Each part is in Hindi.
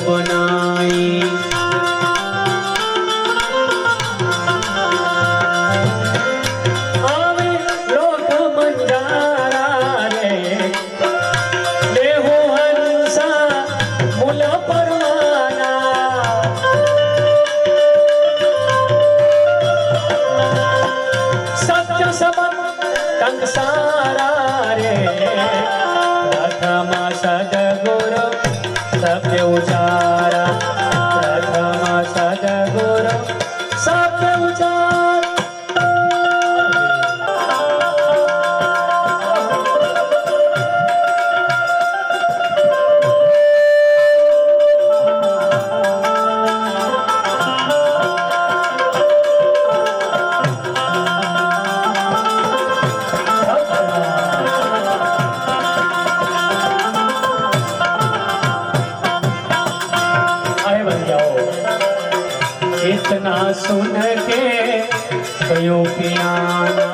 बनाई। आवे लोक मंजारा रे देहु हंसा मूल परवाना। सत्य सबन कंसारा रे प्रथम सदगुरु सत्य उचारा। प्रथम सदगुरु सत्य उचारा। इतना सुन के कयो पियाना।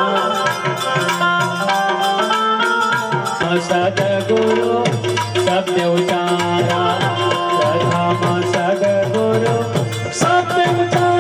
सदगुरु सत्य उचारा। प्रथम सदगुरु सत्य उचारा।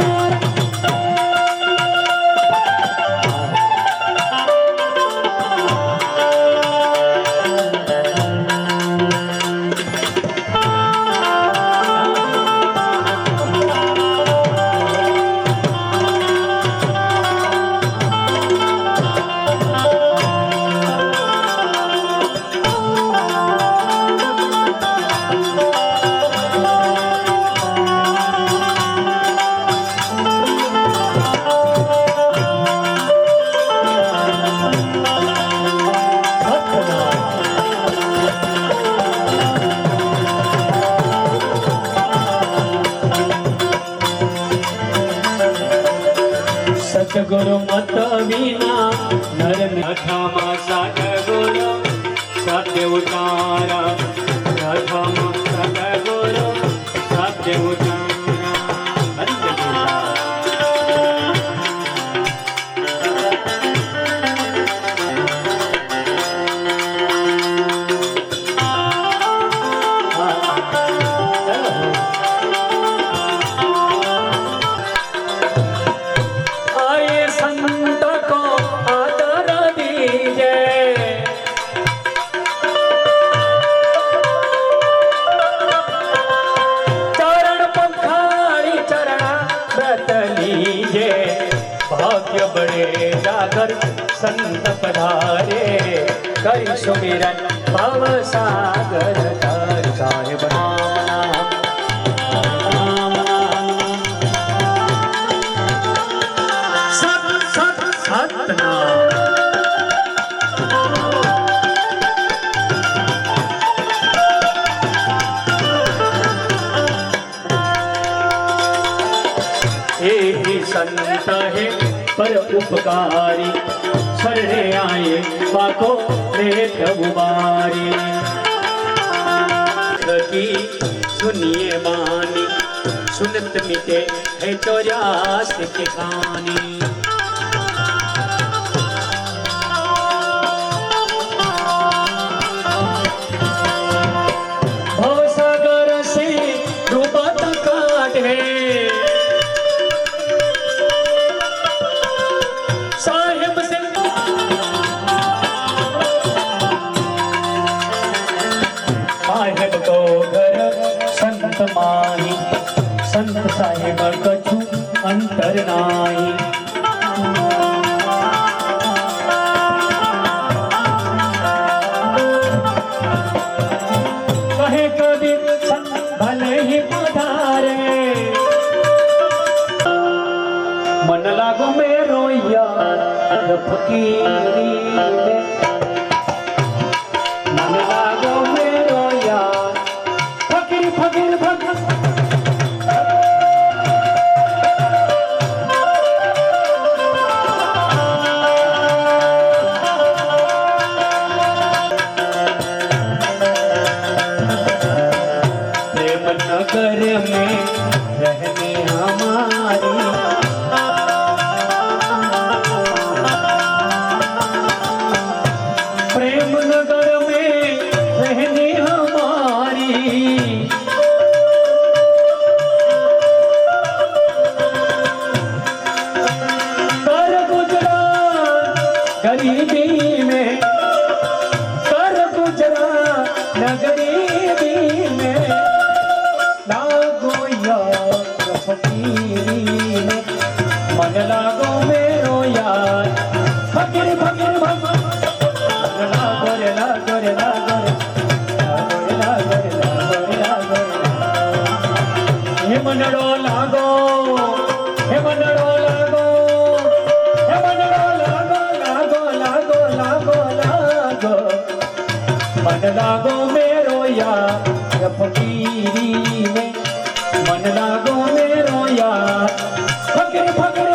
सतगुरु मत विना नर प्रथम सतगुरु सत्य उचारा। प्रथम सतगुरु सत्य उचारा। भाग्य बड़े जागर संत पधारे करी सुमिरन भव सागर तर। साहेब नाम नाम सत सत सत नाम। संत है पर उपकारी शरणे आए पाको लेत उबारी। की सुनिए बानी सुनत मिटे है 84 की कहानी। भवसागर से डूबत काट है साहेब से। साहेब को घर संत माही। संत साहेब कछु अंतर नाही। कहे कभी भले ही पधारे मन लागो में रोया फकीरी में। मन लागो में रोया फकीर फकीर फकीर। प्रेम नगर में रहने हमारी। प्रेम नगर में रहने हमारी। फकीरी में मन लागो मेरो यार फकीर फकीर लागो रे लागो रे लागो रे लागो रे लागो रे लागो रे हे मनड़ो लागो हे मनड़ो लागो हे मनड़ो लागो लागो लागो लागो लागो मन लागो मेरो यार फकीरी में मन लागो मेरो यार फकीर फकीर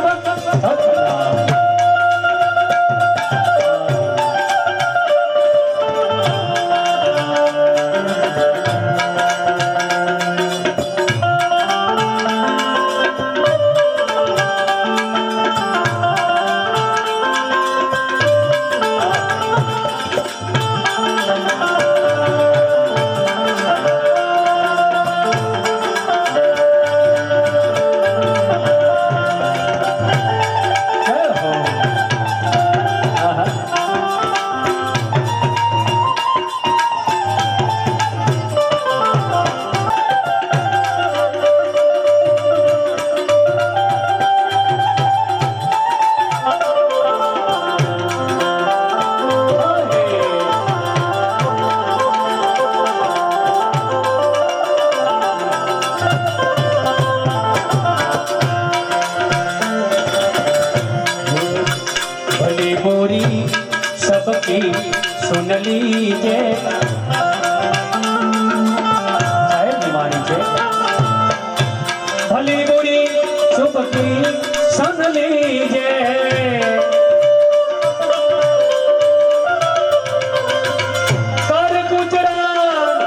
सबकी सुन लीजे साहेब निमानी छे भली बुरी सबकी सुन लीजे कर गुजरात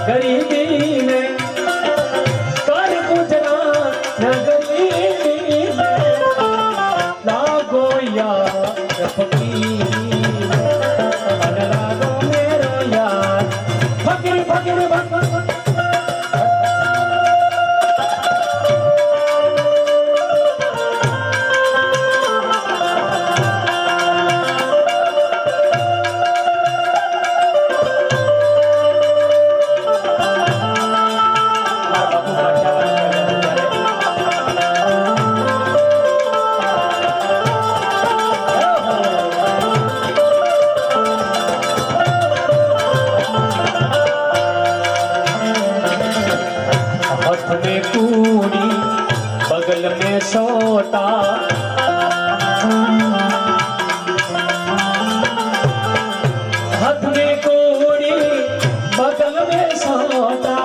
गरीबी में कर गुजरात गरीबी में लागो यार फकीर बगल में सोता हाथ में कोड़ी बगल में सोता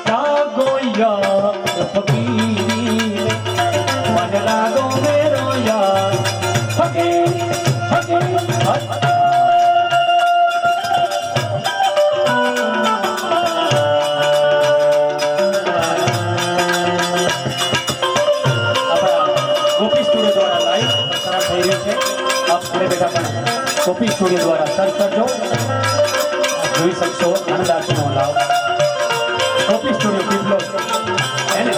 लागो यार फकीर मन लागो मेरो यार फकीर फकीर કોપી સ્ટુડિયો દ્વારા સર્ચ કરજો જોઈ શકશો આનંદાસનો લાવ કોપી સ્ટુડિયો પીપલો એને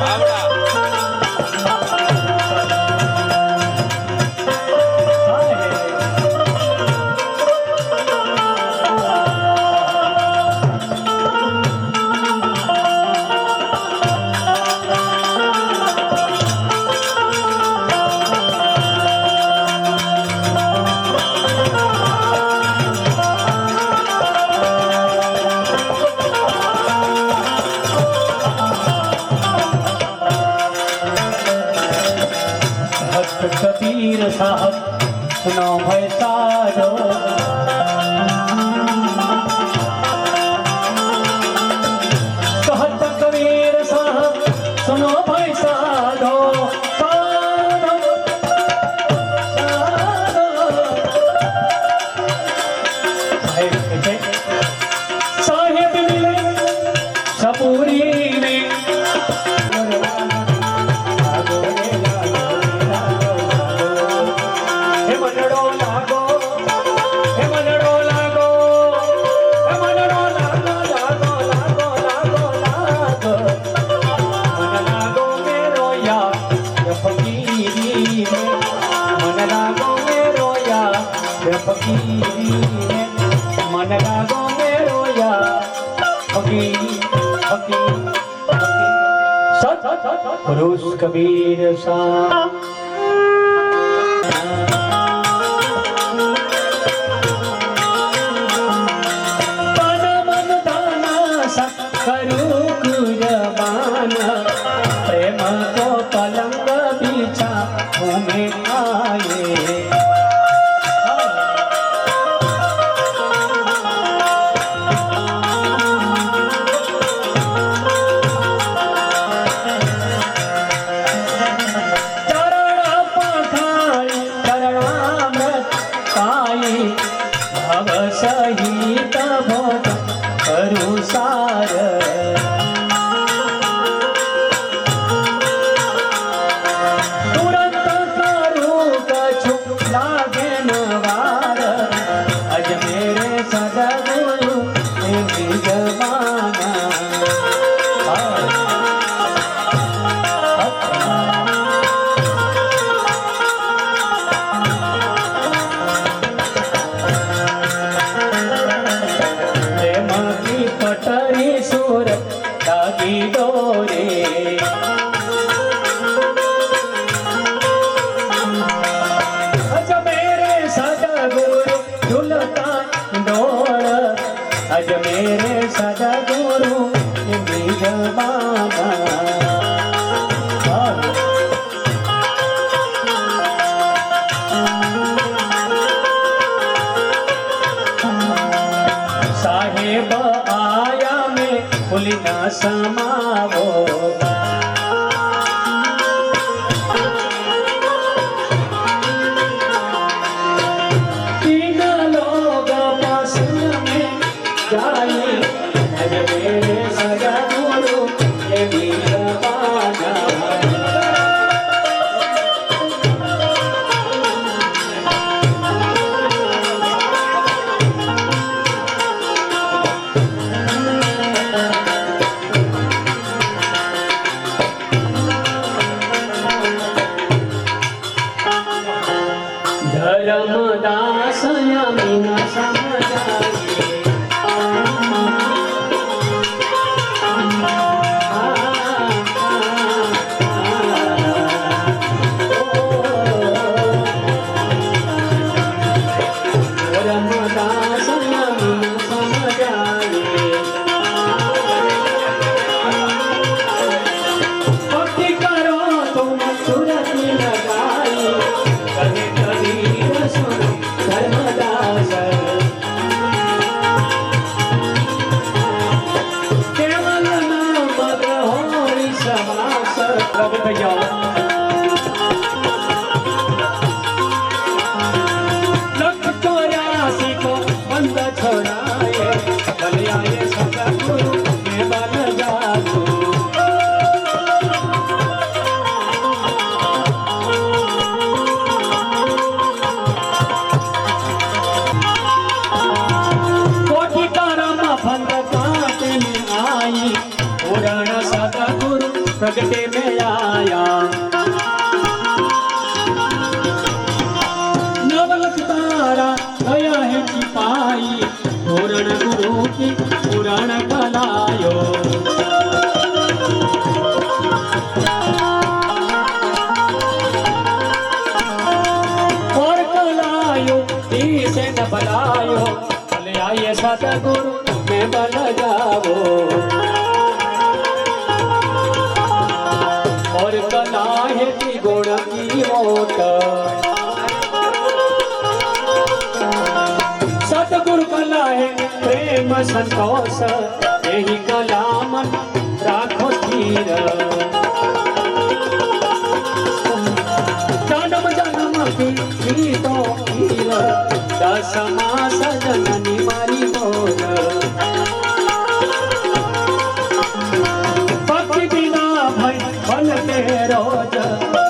બાવડા कबीर साहब सुनो भाई साधो कहत कबीर साहब सुनो भाई साधो साधो साहेब मिले सपूरी में हे मनड़ो लागो हे पुरुष कबीर सा करूं कुर्बाना प्रेम को पलंग बिछा घूमे आए चरण पखाई चरणामृत पाई भव सहित भोग करूं सार तुरंत करूं कछु लागे नवार अज मेरे सदगुरु मेरी जमाना पटरी सुर दागी डोरे अज मेरे सदगुरु झुलता डोर अज मेरे सदगुरु मेरी जमाना साहेब आया में भूली ना समावो तीन लोग पास में जाए अज मेरे सदगुरु ये भी जमाना धर्मदास यमीना समझाइए धर्मदास यमीना समझाइए भक्ति करो तुम सुरति लगाई कभी कबीर सुन धर्मदास केवल नाम होरी समास प्रभु भैया लख 84 को बंद छोड़ाए भले आए सदगुरु में बन जाओ पूर्ण सदगुरु प्रगटे में आया नवलख तारा गया है सिपाही पूर्ण गुरु की पुराण कलायो और कलायो से न बलायो भले आइए सदगुरु में बल जाओ और कला है कि गुण की मोट सतगुरु कला है प्रेम संतोष यही कला मन राखो स्थिर जन्म जन्म की तो हीर दसमा सजननी मारी मोर भक्ति बिना भय बल के रोज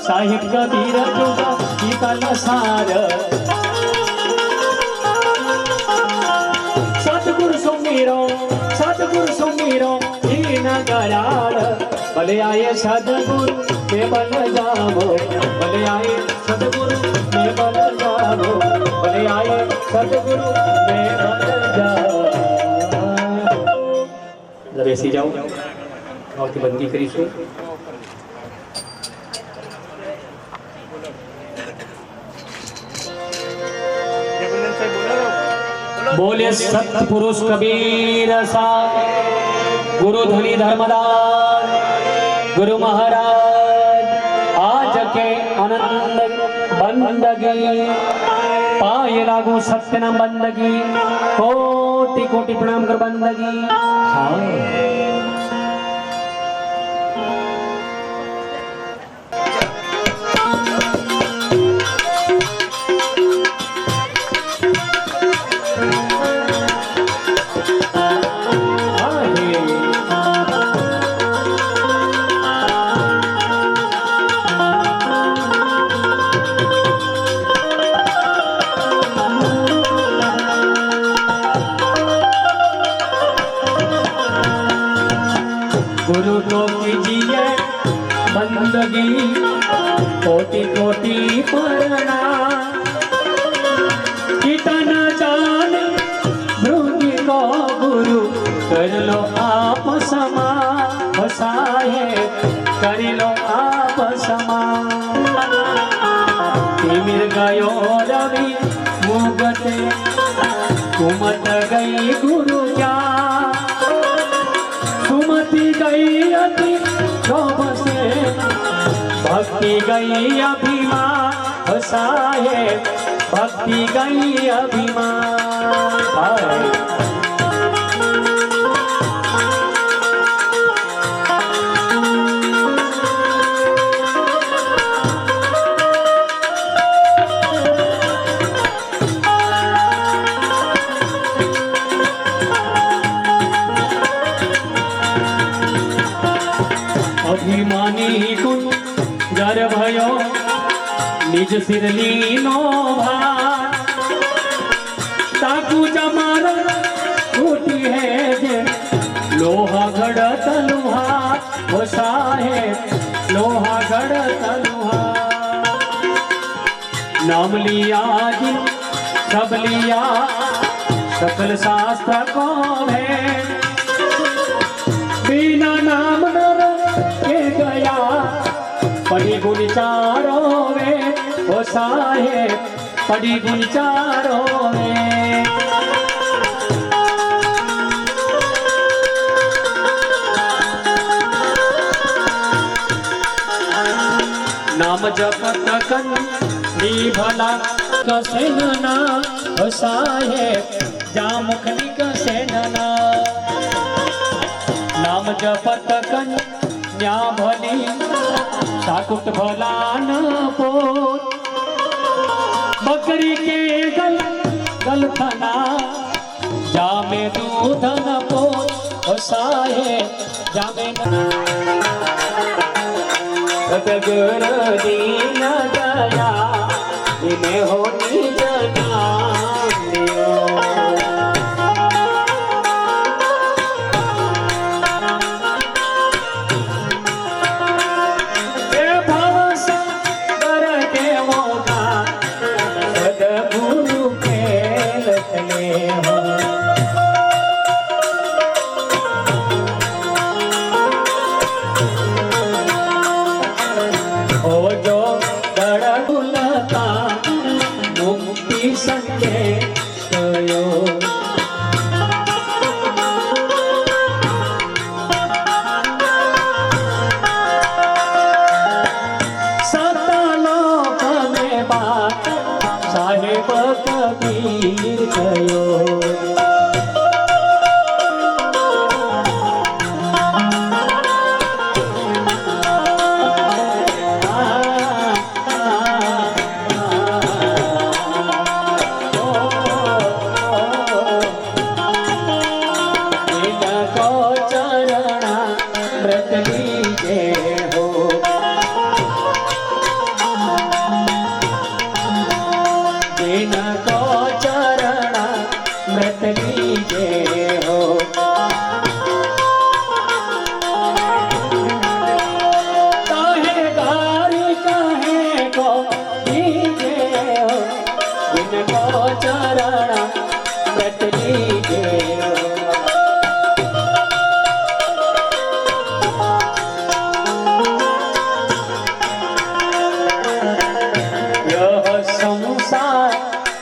साहिब कबीर जुगा शीतल सार सतगुरु सुमीरो दीन दयाल भले आए सदगुरु में बल जाओ भले आए सदगुरु में बल जाओ भले आए सदगुरु में बल जाओ बेसी जाओ बंदी करीशू बोले सतपुरुष कबीर साहब, गुरु धनी धर्मदास, गुरु महाराज आज के आनंद बंदगी पाए लागू सत्य नाम बंदगी, कोटि कोटि प्रणाम कर बंदगी। गुरु को कीजिए बंदगी कोटि कोटि प्रणाम, कितना जान भृंगी को गुरु कर लो आप समा, बसाए कर लो आप समा। तिमिर गयो रवि मुगते कुमत गई गुरु जा, सुमति गई अति शोभ से भक्ति गई अभिमान, हसाए भक्ति गई अभिमान। अभिमानी कुन जर भयो निज सिर लीनो भार, ताकू जमार टूटी है जे लोहा गढ़त लुहार, होसा है लोहा गढ़त लुहार। नाम लिया जिन सब लिया सकल शास्त्र को है, बिना नाम नर के गया पड़ी गुण चारों में, होसा है पड़ी गुण चारों में। नाम जपत कन नी भला कसे ना, होसा है जा मुख निकसे ना। नाम जपत कन न्या भली साकुट भला न पोत, बकरी के गल गलथना जामे दूध न पोत, होसाए जामे सतगुर दीन दया इन्हें होनी जनानियो। साहेब कबीर कयो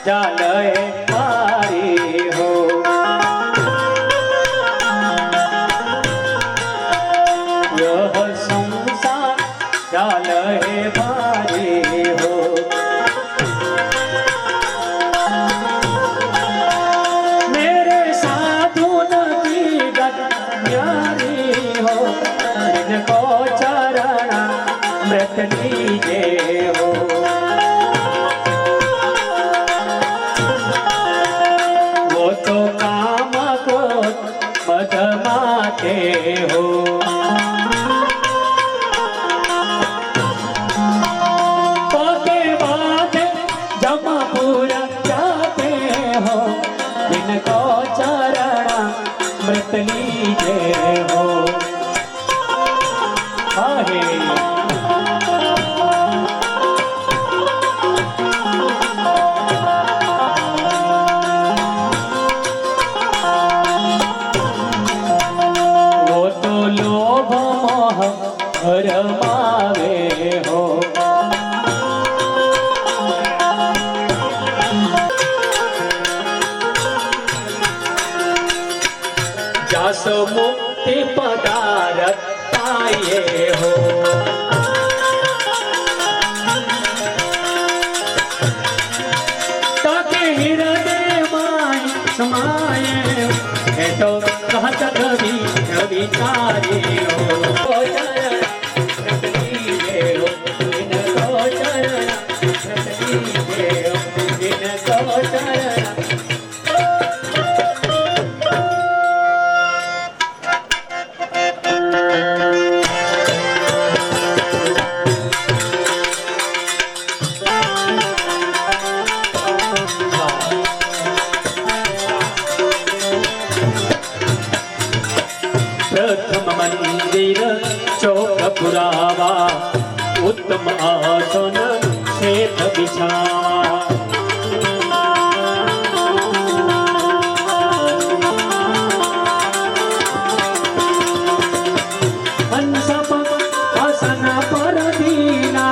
जालय मारी हो हो। पाके बाद जमापुर जाते हो, जिनको चरण मृत लीजे हो। आहे रमावे हो। जस मुक्ति पदारथ पाए हो। ताके हृदय माय समाये है तो कहत कवि विचारे हो। प्रथम मंदिर चौक पुरावा, उत्तम आसन श्वेत बिछावा। हंस आसन पर दीना,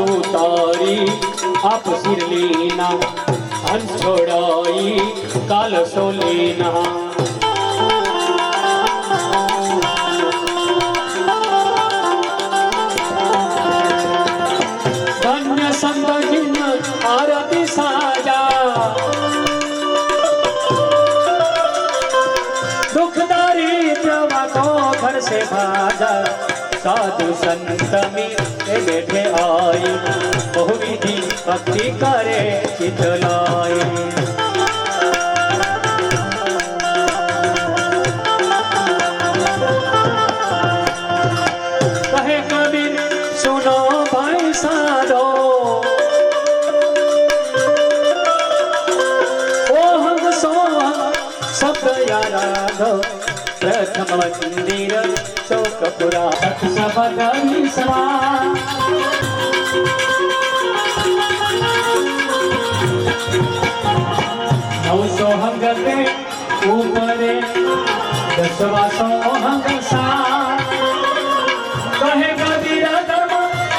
उतारी आप सिर लेना, हंस छोड़ाई काल सो लेना। धन्य संत जिन आरती साजा, दुखदारी प्रभा को घर से भाजा। साधु संत में बैठे आई, बहुविधि भक्ति करे चित लाई। कहे कबीर सुनो भाई साधो, ओ हम सो सब याराधो। प्रथम मंदिर चौक पुरा सबदि सवा, नौ सोहंग के ऊपरे 10वां सोहंग सा। कहे कबीर धर्म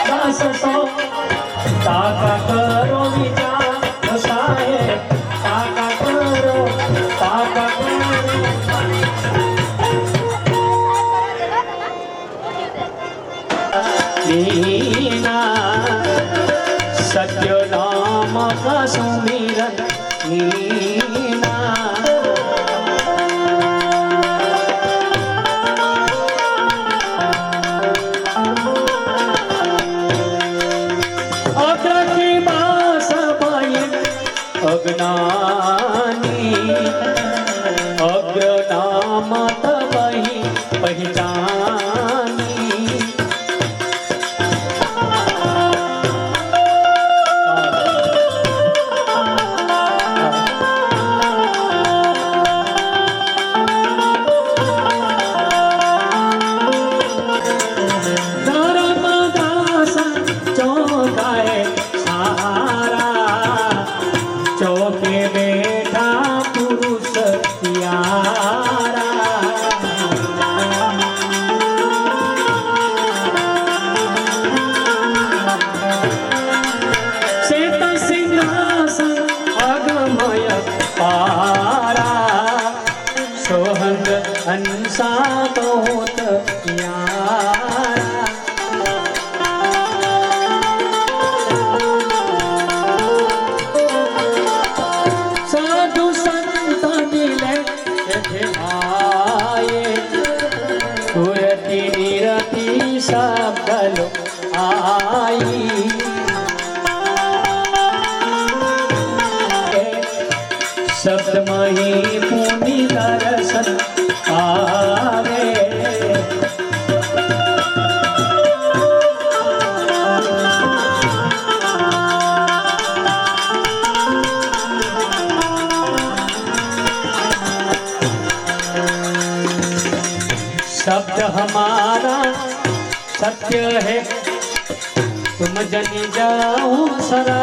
दास सो, ताका करो विचार साहे, ताका करो ताका करो। मीना सत्य नाम का सुमिरन, मीना अग्र की बास पाए अज्ञानी, अग्र नाम तबही पहचानी। चौके बैठा पुरुष यारा, श्वेत सिंहासन अगमय पारा। सोहंग हंसा बहुत प्यारा। साधु संत मिले आए, सुरति निर आई। शब्द मही पुनि दर्शन आवे। शब्द हमारा सत्य है, तुम जन जाओ सरा।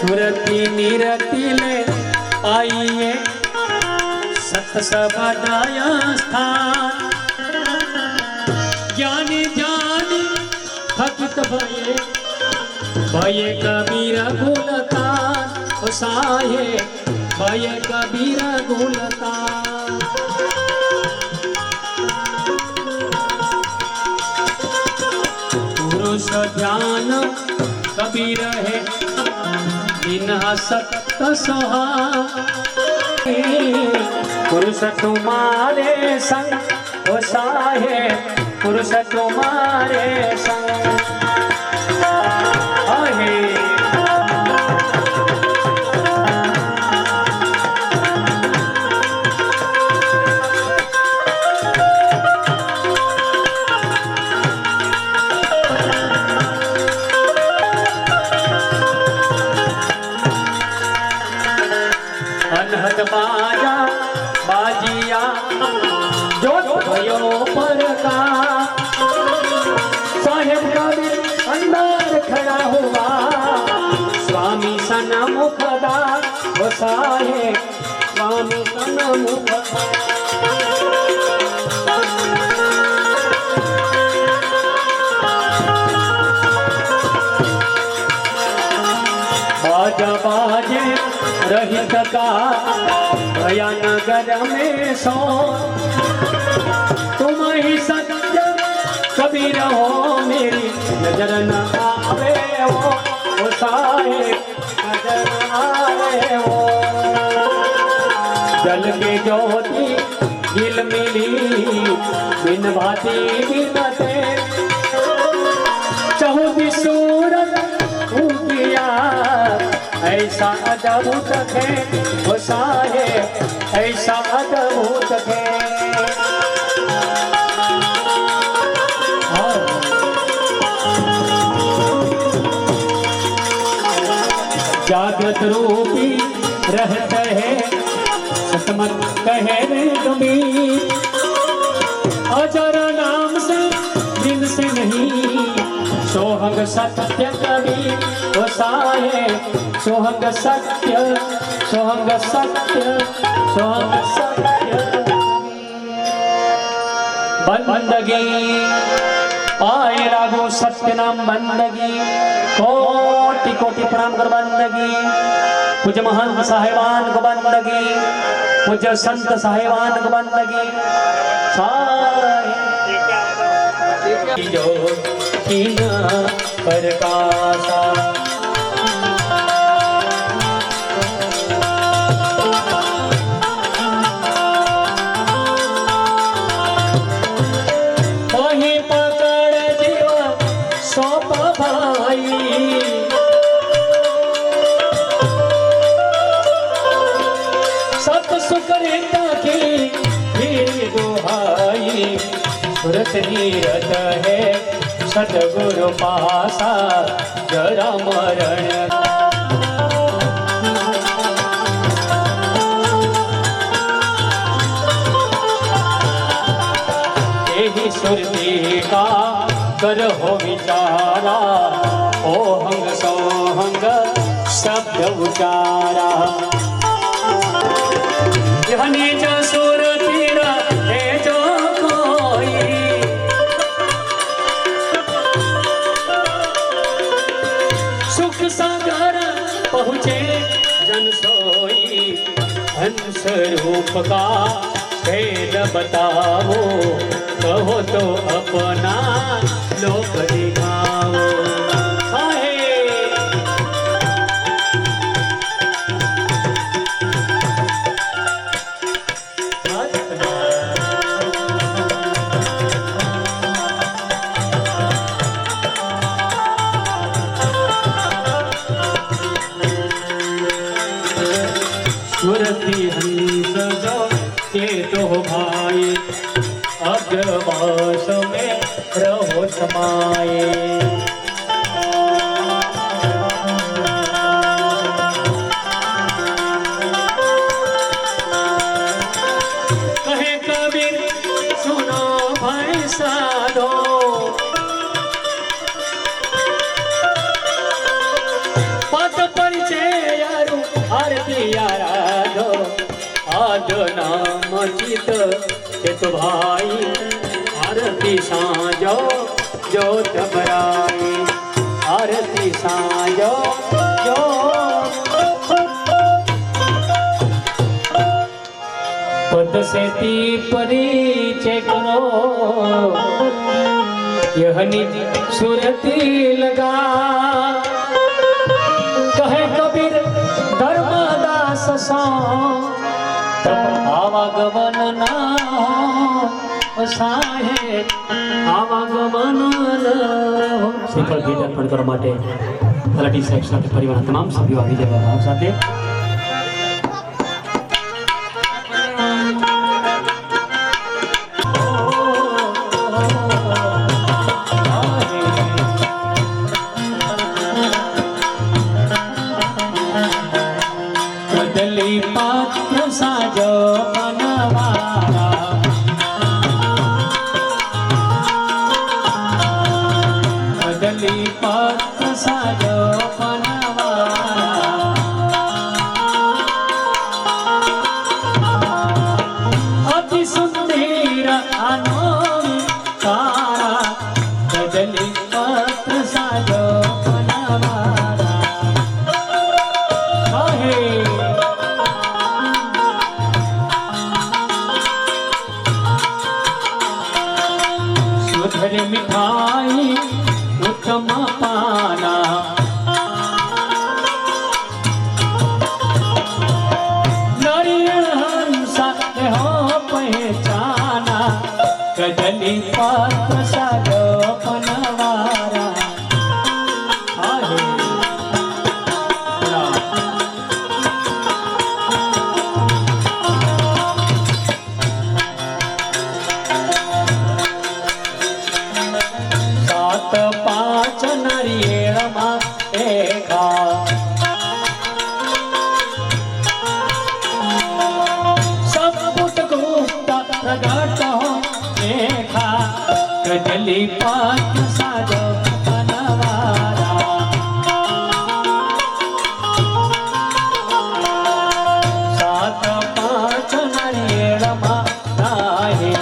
सुरति निरति ले आइए सत सबदाया स्थान। ज्ञानी जानी थकित भये, भये कबीर गुलतान। साहे भये कबीर गुलतान। पुरुष ध्यान कबीर है, बिना सत्य सहा। पुरुष तुम्हारे संग हो साहे, पुरुष तुम्हारे संग आहे। अनहद बाजा बाजिया जो भयो परका। साहेब कबीर अंदर खड़ा हुआ, स्वामी सन्मुखदा। वो साहेब स्वामी सन्मुखदा। बाजा बाजे रहित का भया नगर में सो। तुम ही सत्य कबीर हो, मेरी नजर न आवे वो साहेब, नजर न आवे वो। जल के ज्योति दिल मिली, बिन भाती बिनते। चहुदी सूरत उगिया, ऐसा अद्भुत है वो साहेब, ऐसा अद्भुत है। जागृत रूपी रहते हैं, सतमत कहे रे कबीर। अजर नाम से दिन से नहीं, सोहंग सत्य कबीर वो साहेब। सोहंग सत्य, सोहंग सत्य, सोहंग सत्य। बंदगी पाए लागो सत्य नाम बंदगी। कोटि कोटि प्रणाम कर बंदगी। पूज्य महंत साहेबान को बंदगी, पूज्य संत साहेबान को बंदगी। जो कीन प्रकाशा, वही पकड़ जीव सौंप भाई। सत सुकृता की फिर दुहाई। सुरत नीरत है सतगुरु पासा, जरा मरण। यही सुरती का कर हो विचारा, ओहंग सोहंग शब्द उचारा। जो सुरती है जो कोई, सुख सागर पहुँचे जन सोई। हंस रूप का भेद बताओ, कहो तो अपना लोक दिखाओ। सुरती हंस जो चेतो भाई, अग्रवास में रहो समाये। कहे कबीर सुनो भाई साधो, पद परिचय आरती आराधो, आद नाम चित चित भाई, आरती साँजो जोत बराई, आरती साँजो पद से ती परिचय करो, यह निज सुरती लगा। कहे कबीर धर्मदास सो, तब आवागमन ना साहे, आवागमन श्रीफળ ભેટ અર્પણ કરવા માટે તલાટી સાહેબ સાથે પરિવારના તમામ સભ્યો આવી જવા ભાવ સાથે કદલી પાત્ર સાજો પનવારા, કદલી પાત્ર સાજો પનવારા, અતિ સુંદર આનો તારા, કદલી પાત્ર સાજો પનવારા। सुधर मिठाई उत्तम पाना, नारियल हंसा हो पहचाना, कदली पात्र साजो पनवारा। सात पांच नारिયેળ માં એકા, સપુટ ગુપ્તા પ્રગટ હો દેખા, કદલી પાત્ર સાજો પનવારા। સાત પાંચ નારિયેળ માં નાહી,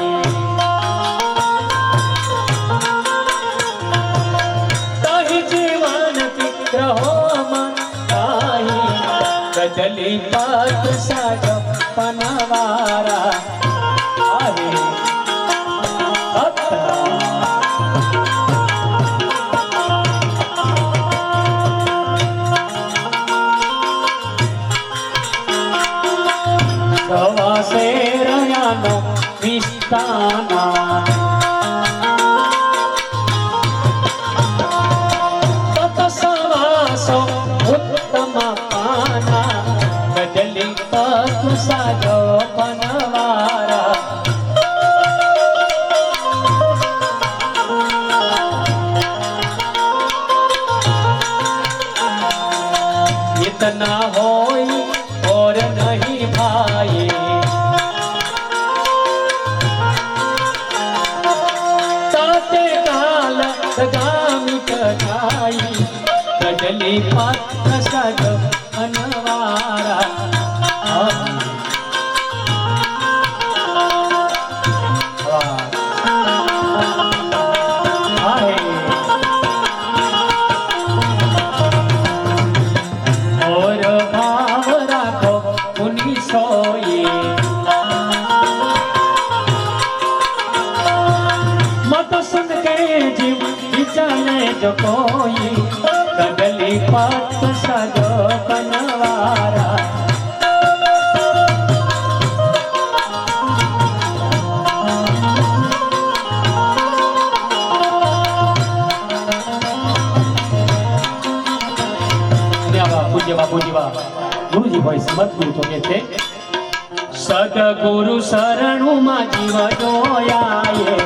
कदली पात्र साजो पनवारा। सवा से रयानो विस्ताना, तत सवासो उत्तम पाना, कदली पात्र साजो पनवारा। इतना होई और नहीं भाई, ताते काल गामित जाई, कदली पात्र साजो पनवारा। और भाव राखो उन्हीं सोई, जो कोई कदली पत सजो कनवारा બાપુજી ગુરુજી ભાઈ સમત ગુરુ તો કે છે સદગુરુ શરણું માં જીવ જોયાએ